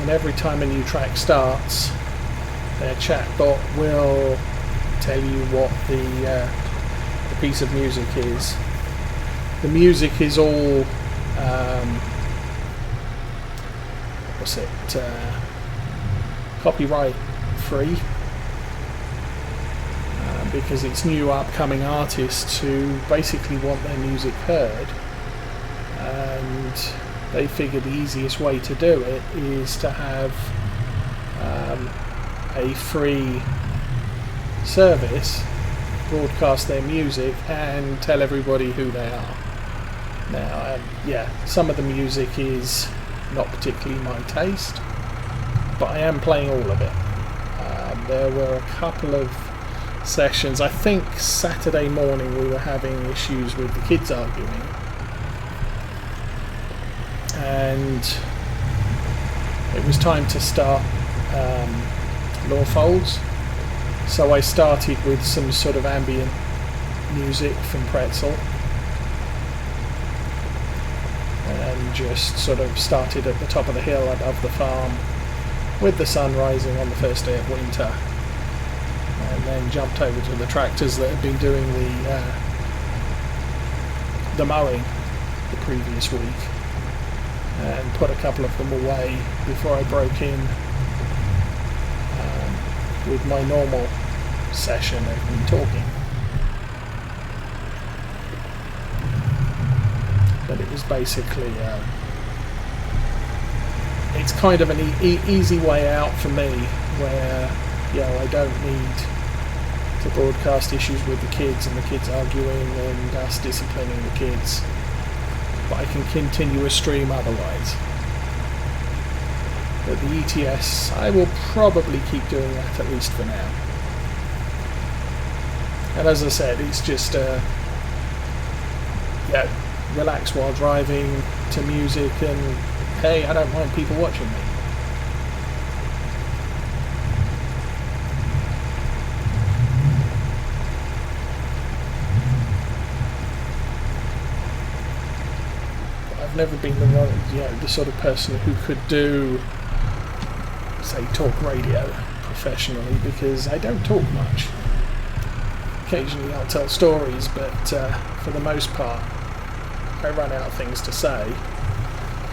and every time a new track starts, their chatbot will tell you what the piece of music is. The music is all copyright free, because it's new upcoming artists who basically want their music heard, and they figure the easiest way to do it is to have a free service broadcast their music and tell everybody who they are. Now, some of the music is not particularly my taste, but I am playing all of it. There were a couple of sessions. I think Saturday morning we were having issues with the kids arguing, and it was time to start Law Folds. So I started with some sort of ambient music from Pretzel, and just sort of started at the top of the hill above the farm with the sun rising on the first day of winter, and then jumped over to the tractors that had been doing the mowing the previous week, and put a couple of them away before I broke in with my normal session of me talking. But it was basically it's kind of an easy way out for me, where I don't need to broadcast issues with the kids and the kids arguing and us disciplining the kids, but I can continue a stream otherwise. But the ETS, I will probably keep doing that at least for now. And as I said, it's just relax while driving to music, and hey, I don't mind people watching me. I've never been the sort of person who could do, say, talk radio professionally, because I don't talk much. Occasionally I'll tell stories, but for the most part I run out of things to say.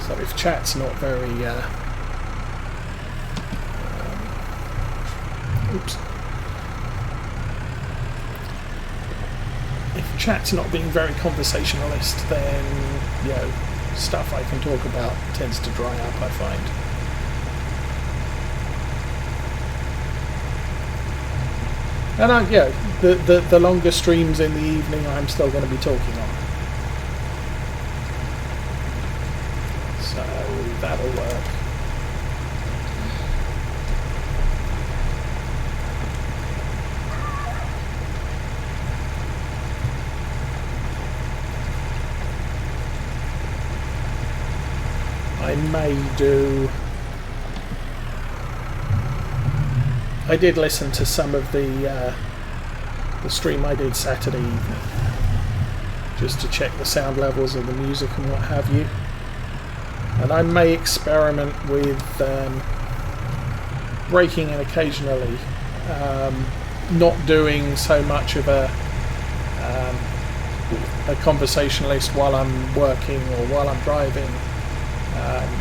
So if chat's not very if chat's not being very conversationalist, then stuff I can talk about tends to dry up, I find. And the longer streams in the evening I'm still going to be talking on. So that'll work. I did listen to some of the stream I did Saturday evening, just to check the sound levels of the music and what have you. And I may experiment with breaking in occasionally, not doing so much of a conversationalist while I'm working or while I'm driving,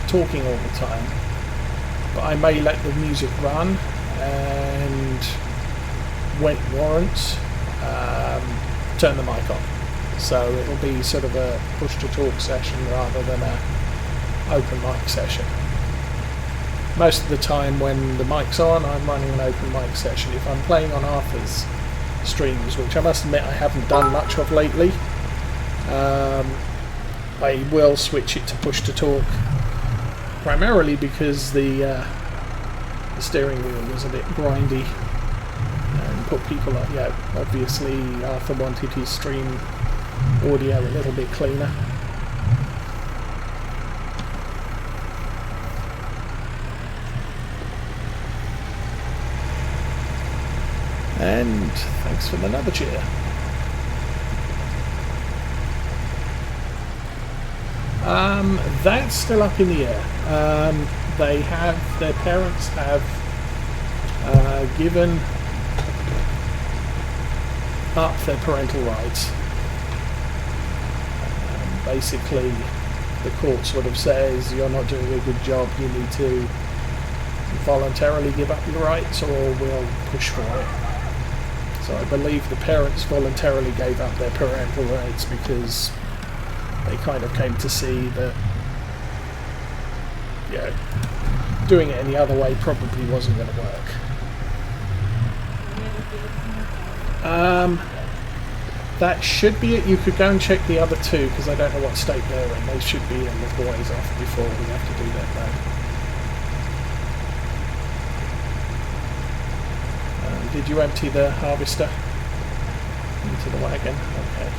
talking all the time. But I may let the music run, and when it warrants, turn the mic on. So it'll be sort of a push-to-talk session rather than a open mic session. Most of the time when the mic's on, I'm running an open mic session. If I'm playing on Arthur's streams, which I must admit I haven't done much of lately, I will switch it to push-to-talk, primarily because the steering wheel was a bit grindy and put people up. Obviously Arthur wanted his stream audio a little bit cleaner. And thanks for the number cheer. That's still up in the air. Their parents have given up their parental rights. Basically, the court sort of says you're not doing a good job, you need to voluntarily give up your rights or we'll push for it. So I believe the parents voluntarily gave up their parental rights because they kind of came to see that doing it any other way probably wasn't going to work. That should be it. You could go and check the other two because I don't know what state they're in. They should be a little ways off before we have to do that though. Did you empty the harvester into the wagon? Okay.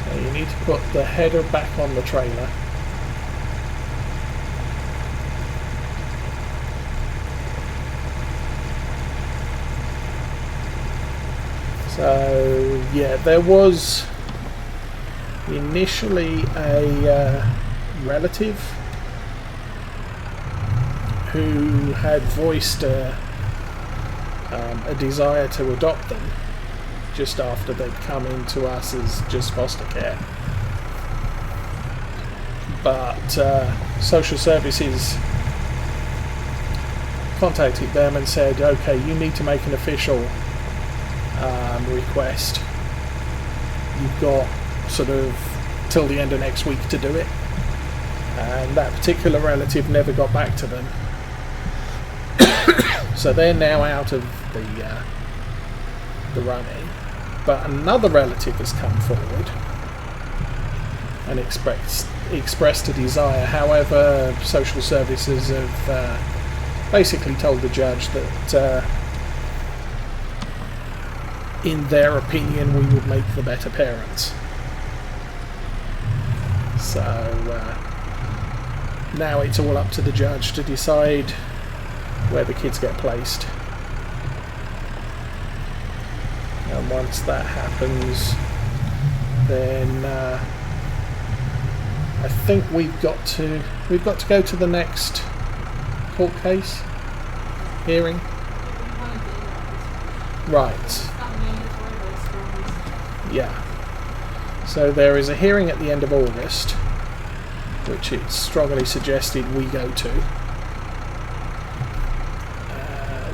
So you need to put the header back on the trailer. So yeah, there was initially a relative who had voiced a desire to adopt them just after they'd come into us as just foster care. But social services contacted them and said, okay, you need to make an official request. You've got sort of till the end of next week to do it. And that particular relative never got back to them. So they're now out of the running. But another relative has come forward and expressed a desire. However, social services have basically told the judge that in their opinion we would make the better parents. So now it's all up to the judge to decide where the kids get placed. And once that happens, then I think we've got to go to the next court case hearing. Right. Yeah. So there is a hearing at the end of August, which it's strongly suggested we go to,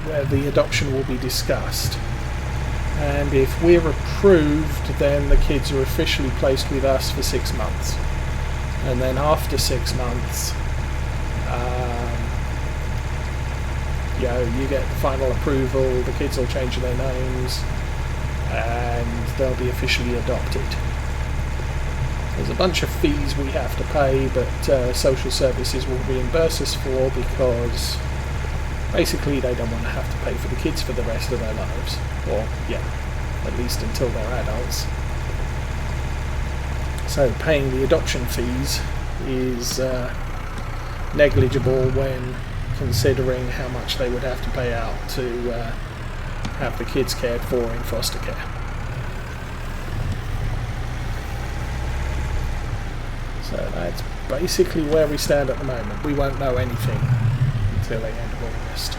where the adoption will be discussed. And if we're approved, then the kids are officially placed with us for 6 months. And then after 6 months, you get the final approval, the kids will change their names, and they'll be officially adopted. There's a bunch of fees we have to pay, but social services will reimburse us for, because basically they don't want to have to pay for the kids for the rest of their lives, or at least until they're adults. So paying the adoption fees is negligible when considering how much they would have to pay out to have the kids cared for in foster care. So that's basically where we stand at the moment. We won't know anything until the end of August.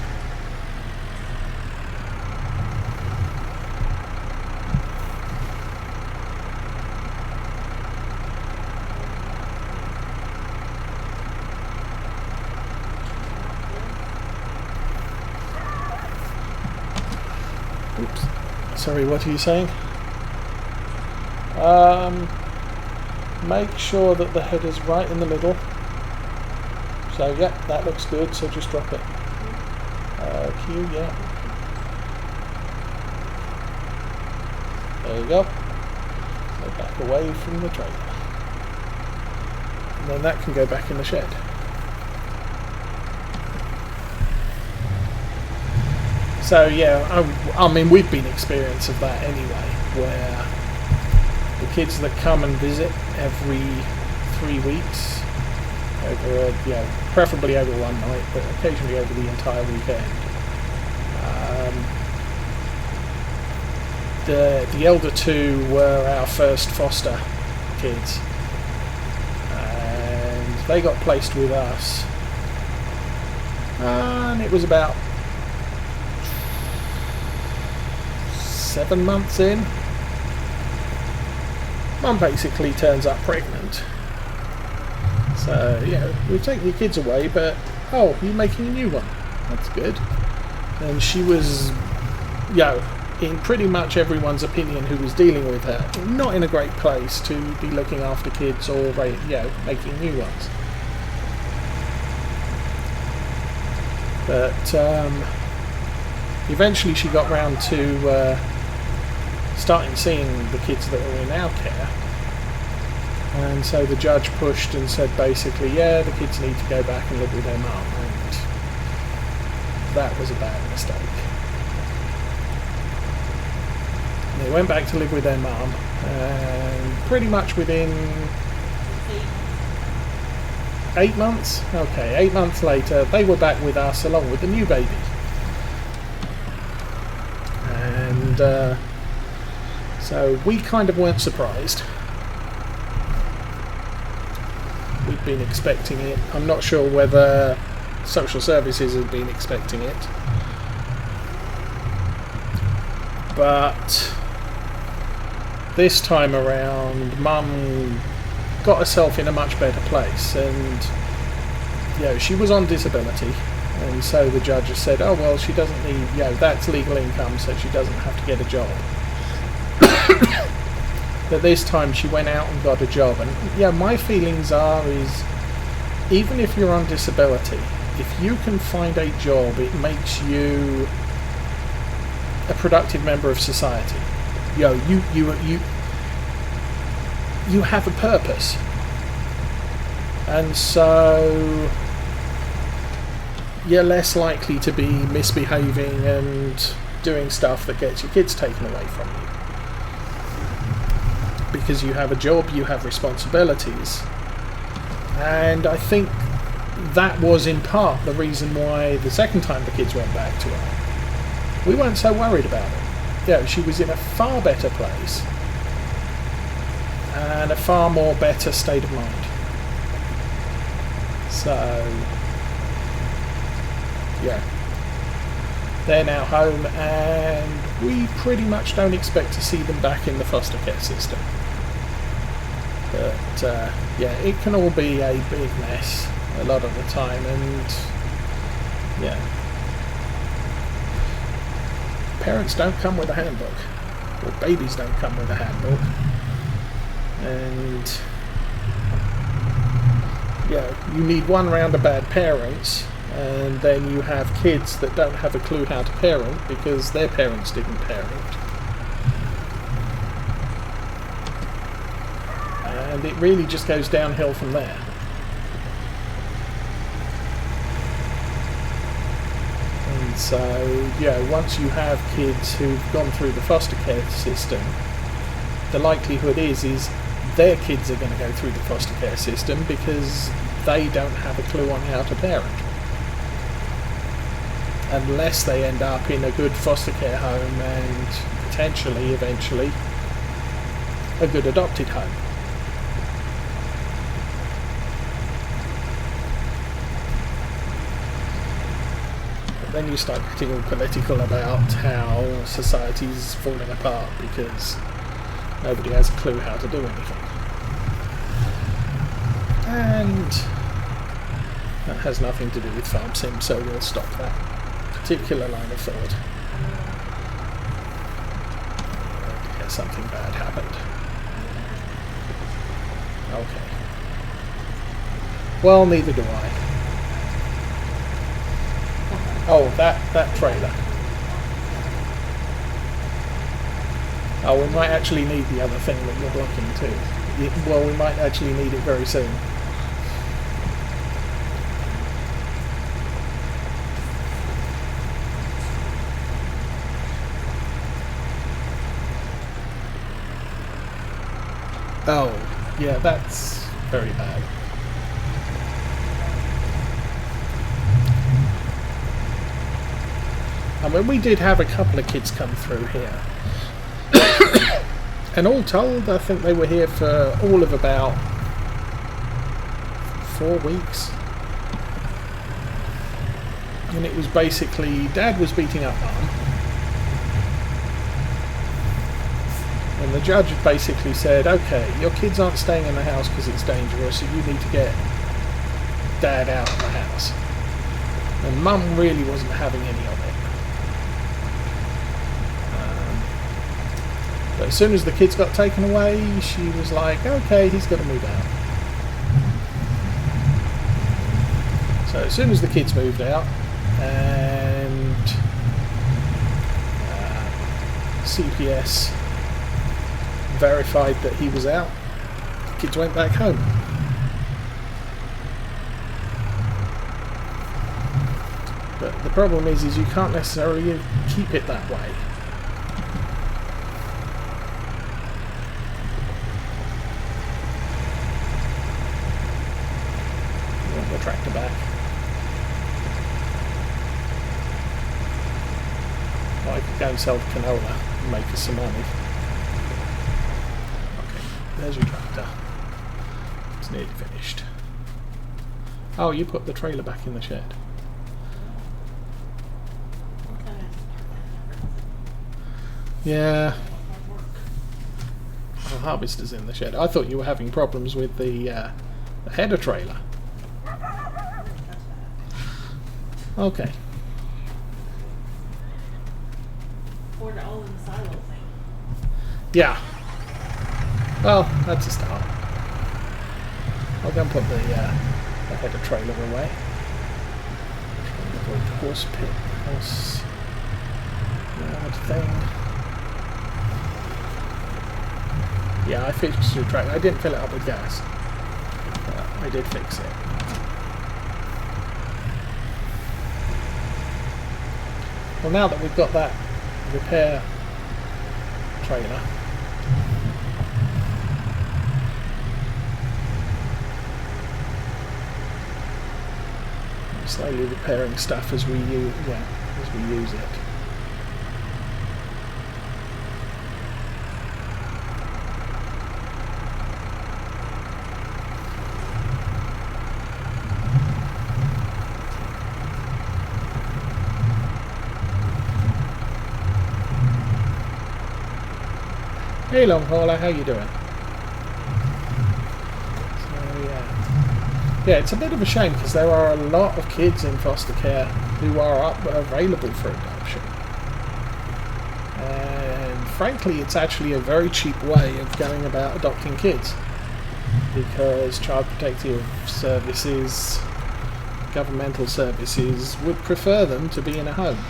Oops. Sorry, what are you saying? Make sure that the header's right in the middle. So yeah, that looks good, so just drop it. Q, yeah. There you go. So back away from the trailer. And then that can go back in the shed. So yeah, I mean we've been experienced of that anyway, where the kids that come and visit every 3 weeks, over preferably over one night, but occasionally over the entire weekend, the elder two were our first foster kids, and they got placed with us, and it was about 7 months in. Mum basically turns up pregnant. So, we're taking your kids away, but, oh, you're making a new one. That's good. And she was, in pretty much everyone's opinion who was dealing with her, not in a great place to be looking after kids or, making new ones. But, eventually she got round to starting seeing the kids that were in our care, and so the judge pushed and said basically, the kids need to go back and live with their mum, and that was a bad mistake. They went back to live with their mum, and pretty much within 8 months, 8 months later, they were back with us along with the new baby. And so we kind of weren't surprised. We'd been expecting it. I'm not sure whether social services had been expecting it. But this time around, Mum got herself in a much better place, and she was on disability, and so the judge has said, oh well, she doesn't need, that's legal income, so she doesn't have to get a job. But this time she went out and got a job, and my feelings is, even if you're on disability, if you can find a job, it makes you a productive member of society. You have a purpose, and so you're less likely to be misbehaving and doing stuff that gets your kids taken away from you, because you have a job, you have responsibilities. And I think that was in part the reason why the second time the kids went back to her, we weren't so worried about it. She was in a far better place and a far more better state of mind. So, they're now home, and we pretty much don't expect to see them back in the foster care system. But, it can all be a big mess a lot of the time, and, parents don't come with a handbook, or babies don't come with a handbook, and you need one round of bad parents, and then you have kids that don't have a clue how to parent because their parents didn't parent, and it really just goes downhill from there. So, once you have kids who've gone through the foster care system, the likelihood is their kids are going to go through the foster care system because they don't have a clue on how to parent. Unless they end up in a good foster care home and potentially, eventually, a good adopted home. Then you start getting all political about how society's falling apart because nobody has a clue how to do anything. And that has nothing to do with farm sim, so we'll stop that particular line of thought. Something bad happened. Okay. Well, neither do I. Oh, that trailer. Oh, we might actually need the other thing that you're blocking too. Well, we might actually need it very soon. Oh, yeah, that's very bad. I mean, we did have a couple of kids come through here. And all told, I think they were here for all of about 4 weeks. And it was basically, Dad was beating up Mum. And the judge basically said, okay, your kids aren't staying in the house because it's dangerous, so you need to get Dad out of the house. And Mum really wasn't having any of it. But as soon as the kids got taken away, she was like, okay, he's got to move out. So as soon as the kids moved out, and CPS verified that he was out, the kids went back home. But the problem is you can't necessarily keep it that way. The tractor back. Well, I could go and sell the canola and make us some money. Okay, there's your tractor. It's nearly finished. Oh, you put the trailer back in the shed. Yeah. The harvester's in the shed. I thought you were having problems with the header trailer. Okay. Poured it all in the silo thing. Yeah. Well, that's a start. I'll go and put the header trailer away. Try and avoid the horse pit, horse yard thing. Yeah, I fixed the tractor. I didn't fill it up with gas, but I did fix it. Well, now that we've got that repair trailer, we're slowly repairing stuff as we use it. Hey long hauler, how you doing? So yeah, it's a bit of a shame because there are a lot of kids in foster care who are available for adoption, and frankly it's actually a very cheap way of going about adopting kids, because Child Protective Services, governmental services, would prefer them to be in a home.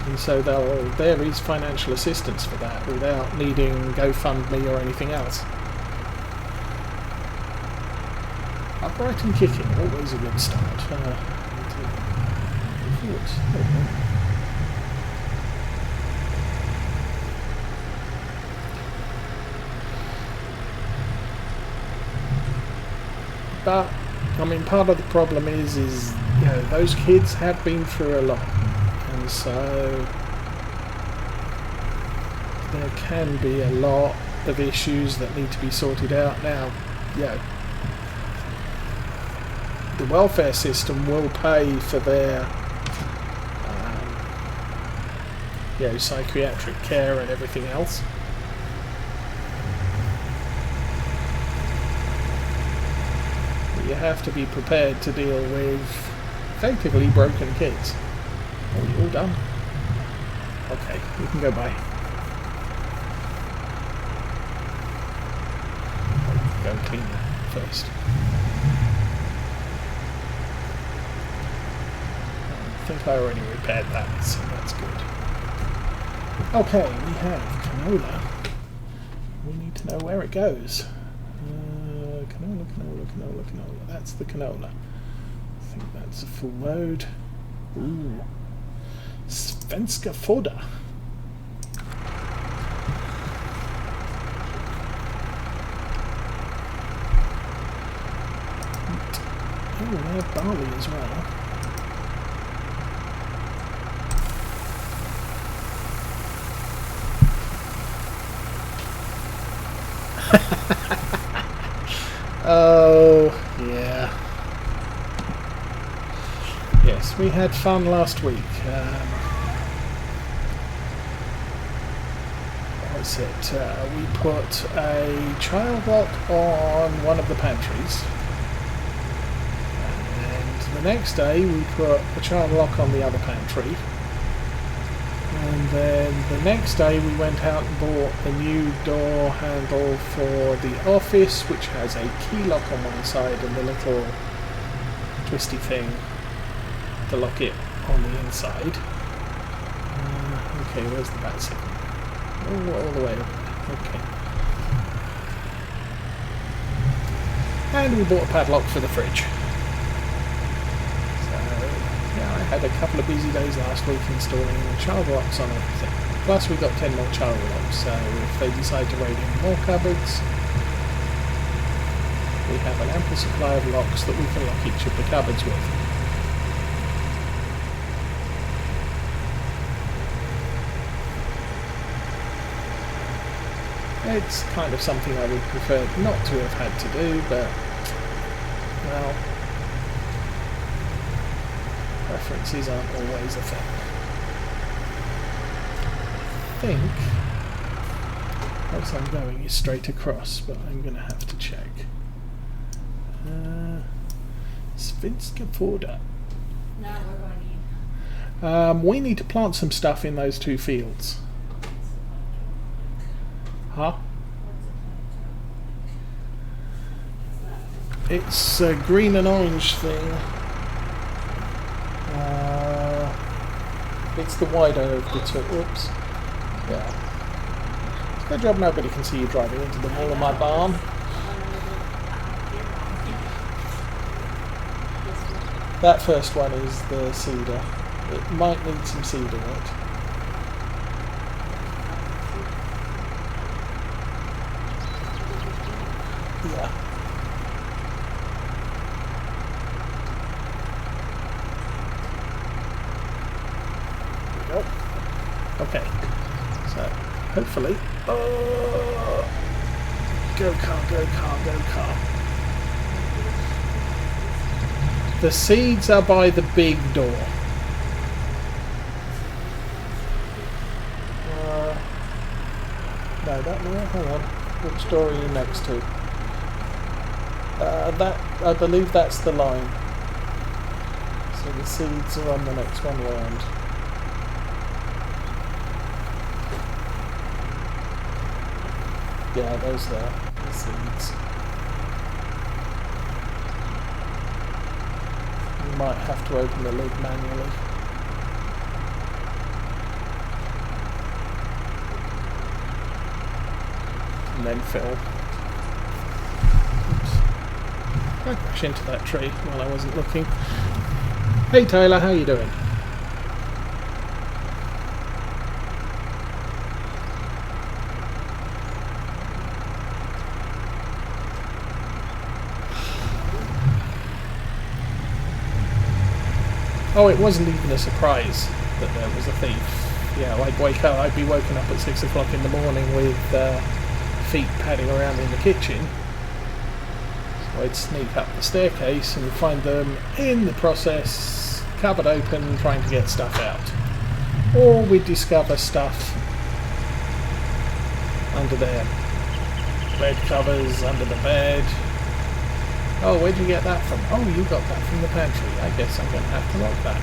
And so there is financial assistance for that without needing GoFundMe or anything else. Upright and kicking, always a good start. But I mean, part of the problem is you know, those kids have been through a lot. And so there can be a lot of issues that need to be sorted out. Now, the welfare system will pay for their psychiatric care and everything else. But you have to be prepared to deal with effectively broken kids. Are we all done? Okay, we can go by. Go and clean that first. I think I already repaired that, so that's good. Okay, we have canola. We need to know where it goes. Canola. That's the canola. I think that's a full load. Ooh. Svenska fodder. Oh, we have barley as well. Oh, yeah. Yes, we had fun last week. What was it? We put a child lock on one of the pantries. And the next day we put a child lock on the other pantry. And then the next day we went out and bought a new door handle for the office, which has a key lock on one side and the little twisty thing to lock it on the inside. Okay, where's the bat signal? Oh, all the way over there. Okay. And we bought a padlock for the fridge. Yeah, I had a couple of busy days last week installing child locks on everything. Plus we got 10 more child locks, so if they decide to raid in more cupboards, we have an ample supply of locks that we can lock each of the cupboards with. It's kind of something I would prefer not to have had to do, but, well, preferences aren't always a thing. I think place I'm going is straight across, but I'm going to have to check. Svenska Forda. Now we're going to need. We need to plant some stuff in those two fields. Huh? It's a green and orange thing. It's the wider of the two. Oops. Yeah. It's a good job nobody can see you driving into the wall of my barn. That first one is the cedar. It might need some seed in it. Yeah. There we go. Okay. So, hopefully... go car, go car, go car. The seeds are by the big door. No, hang on. Which door are you next to? I believe that's the line. So the seeds are on the next one round. Yeah, those there, the seeds. You might have to open the lid manually. And then fill. Oops. I crashed into that tree while I wasn't looking. Hey Taylor, how you doing? Oh, it wasn't even a surprise that there was a thief. Yeah, I'd be woken up at 6 o'clock in the morning with feet padding around in the kitchen. So I'd sneak up the staircase and find them in the process, cupboard open, trying to get stuff out. Or we'd discover stuff under their bed covers, under the bed. Oh, where'd you get that from? Oh, you got that from the pantry. I guess I'm going to have to lock that.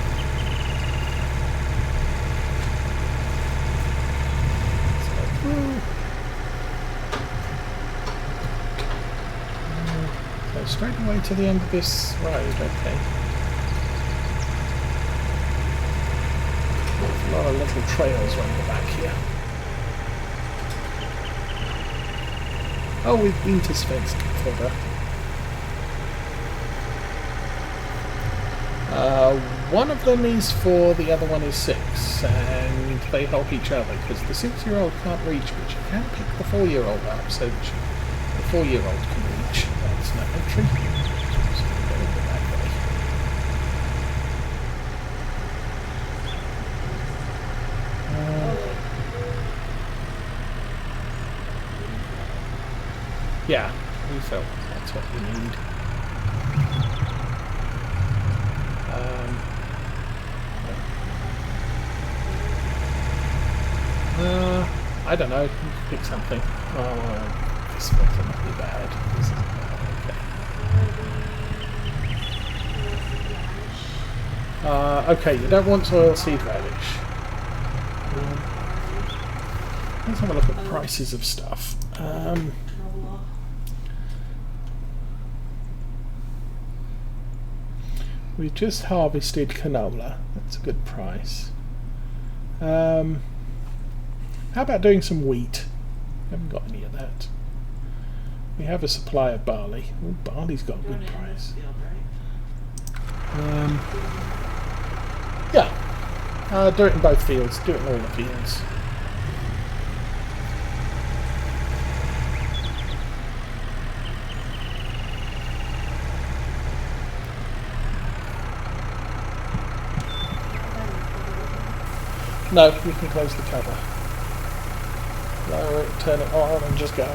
So straight away to the end of this road, okay. There's a lot of little trails around the back here. Oh, we've been to Svenska Forda. One of them is 4, the other one is 6, and they help each other, because the 6-year-old can't reach, but you can pick the 4-year-old up, so that the 4-year-old can reach. That's no entry. So we'll go over that way. Yeah, refill. That's what you need. I don't know. Pick something. Oh, this one's not be bad. This isn't bad. Okay. Okay, you don't want oilseed radish. Let's have a look at prices of stuff. We've just harvested canola. That's a good price. How about doing some wheat? Haven't got any of that. We have a supply of barley. Oh, barley's got a good price. Yeah. Do it in both fields. Do it in all the fields. No, you can close the cover. Lower it, turn it on, and just go.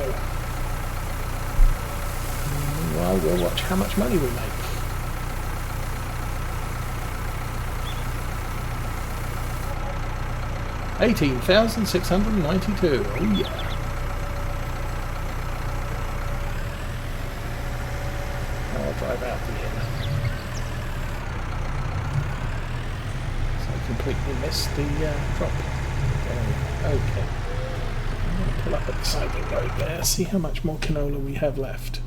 Well, we'll watch how much money we make. $18,692. Oh yeah. I'll drive out the inn. So I completely missed the drop. Okay. I'm going to pull up at the side of the road there, see how much more canola we have left.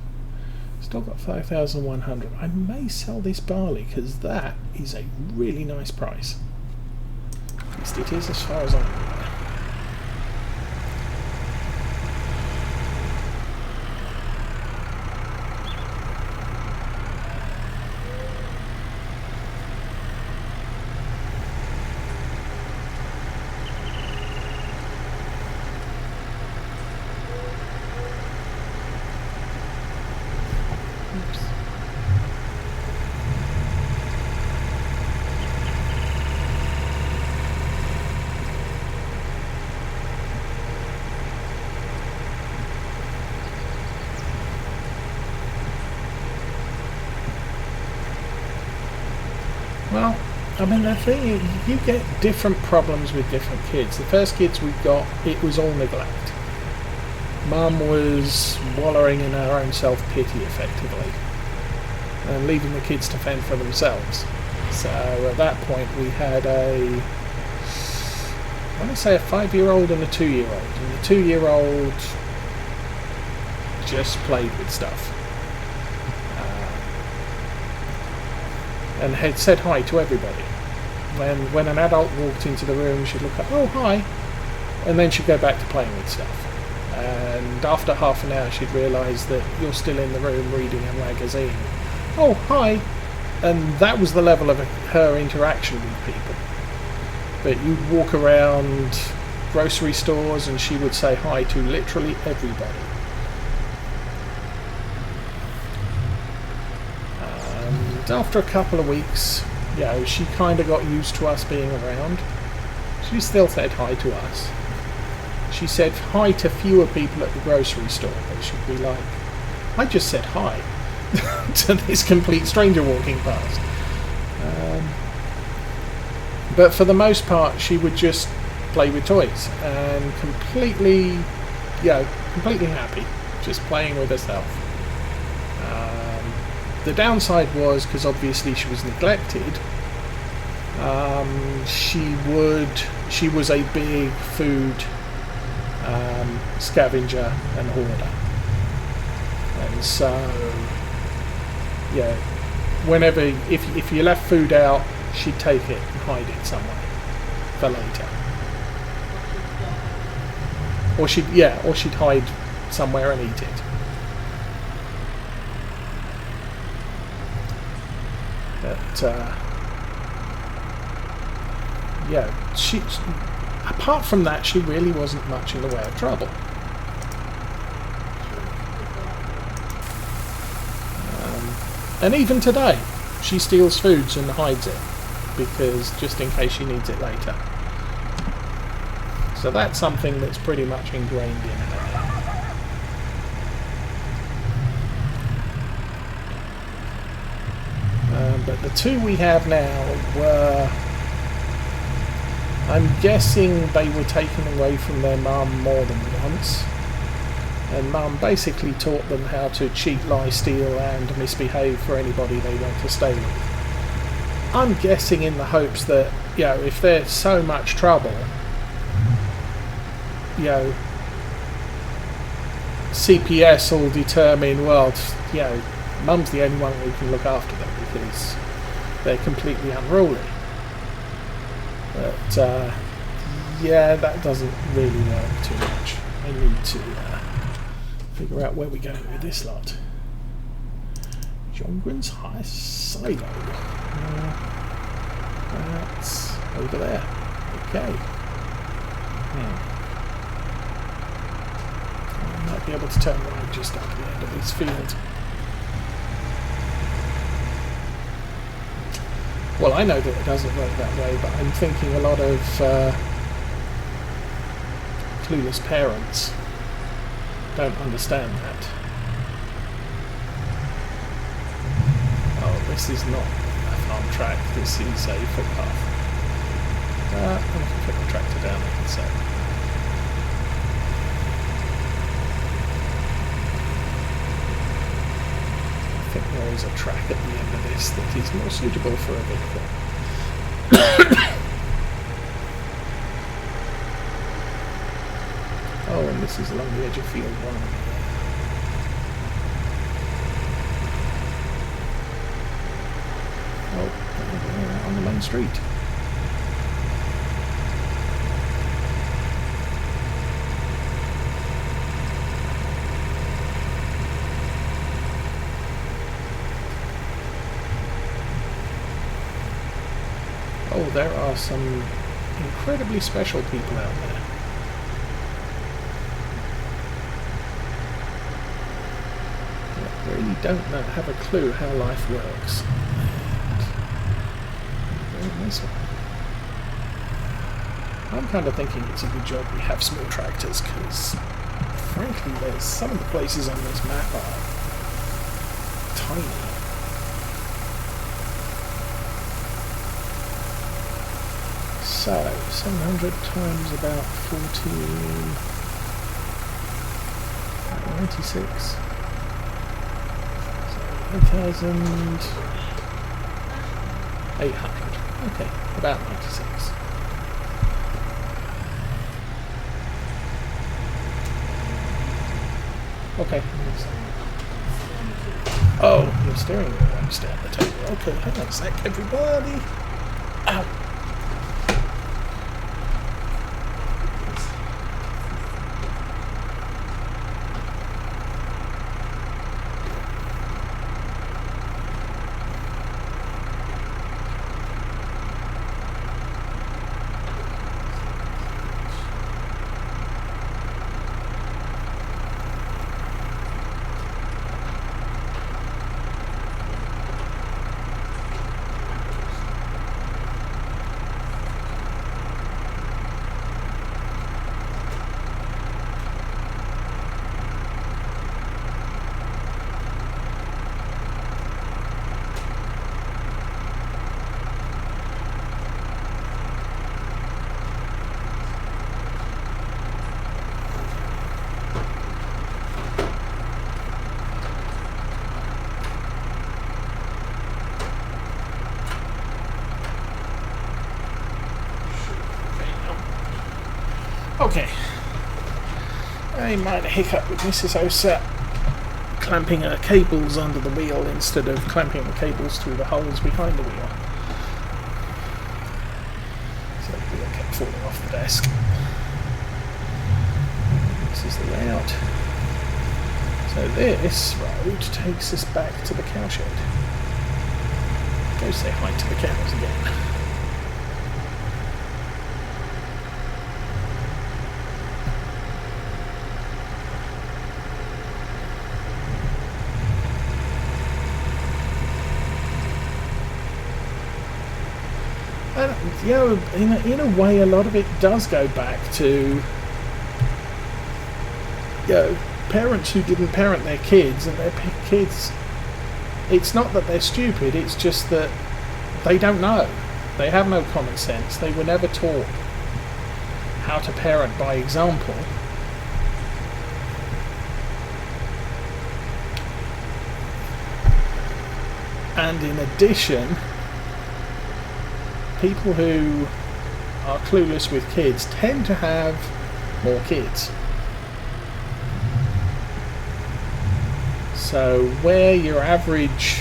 Still got 5,100. I may sell this barley because that is a really nice price. At least it is as far as I'm aware. Well, I mean, the thing is, you get different problems with different kids. The first kids we got, it was all neglect. Mum was wallowing in her own self-pity, effectively, and leaving the kids to fend for themselves. So at that point, we had I want to say a 5-year-old and a 2-year-old. And the 2-year-old just played with stuff. And had said hi to everybody. When an adult walked into the room, she'd look up, oh hi, and then she'd go back to playing with stuff. And after half an hour, she'd realise that you're still in the room reading a magazine. Oh hi, and that was the level of her interaction with people. But you'd walk around grocery stores, and she would say hi to literally everybody. After a couple of weeks, she kind of got used to us being around. She still said hi to us. She said hi to fewer people at the grocery store, but she'd be like, I just said hi to this complete stranger walking past. But for the most part, she would just play with toys and completely happy, just playing with herself. The downside was, because obviously she was neglected, she was a big food scavenger and hoarder. And so, whenever, if you left food out, she'd take it and hide it somewhere for later. Or she'd hide somewhere and eat it. But she, apart from that, she really wasn't much in the way of trouble. And even today, she steals foods and hides it, because just in case she needs it later. So that's something that's pretty much ingrained in her. But the two we have now were, I'm guessing they were taken away from their mum more than once, and mum basically taught them how to cheat, lie, steal and misbehave for anybody they want to stay with. I'm guessing in the hopes that, you know, if there's so much trouble, you know, CPS will determine, well, you know, mum's the only one who can look after them because they're completely unruly. But yeah, that doesn't really work too much. I need to figure out where we're going with this lot. Jongren's High Silo. That's over there. Okay. I might be able to turn right just up the end of this field. Well, I know that it doesn't work that way, but I'm thinking a lot of clueless parents don't understand that. Oh, this is not a farm track, this is a footpath. I can put the tractor down there, so. I think there is a track at the end of this that is more suitable for a vehicle. Oh, and this is along the edge of field 1. Oh, on the main street. Oh, there are some incredibly special people out there. That really don't have a clue how life works. And this one. I'm kind of thinking it's a good job we have small tractors, because frankly, there's some of the places on this map are tiny. So, 700 times about 96. So, 1,800. Okay, about 96. Okay. Oh, your steering wheel won't stay at the table. Okay, hang on a sec, everybody. Ow. Okay. I might hiccup with Mrs. Oseh clamping her cables under the wheel instead of clamping the cables through the holes behind the wheel. So the wheel kept falling off the desk. This is the layout. So this road takes us back to the cowshed. Go say hi to the cows again. And, you know, in a way, a lot of it does go back to, you know, parents who didn't parent their kids, and their kids It's not that they're stupid, it's just that they don't know. They have no common sense. They were never taught how to parent by example. And in addition, people who are clueless with kids tend to have more kids. So where your average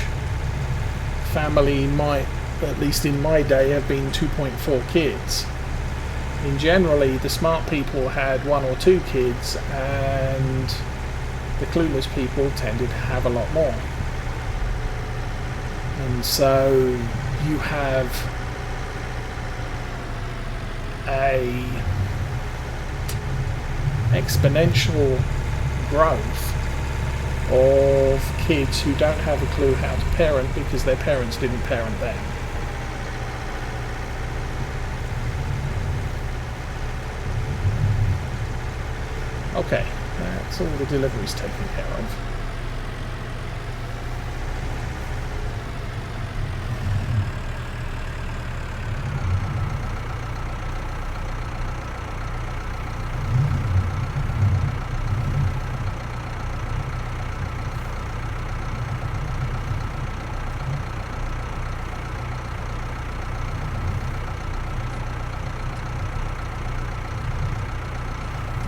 family might, at least in my day, have been 2.4 kids, in generally the smart people had 1 or 2 kids, and the clueless people tended to have a lot more. And so you have a exponential growth of kids who don't have a clue how to parent because their parents didn't parent them. Okay, that's all the deliveries taken care of.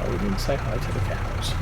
We didn't say hi to the cows.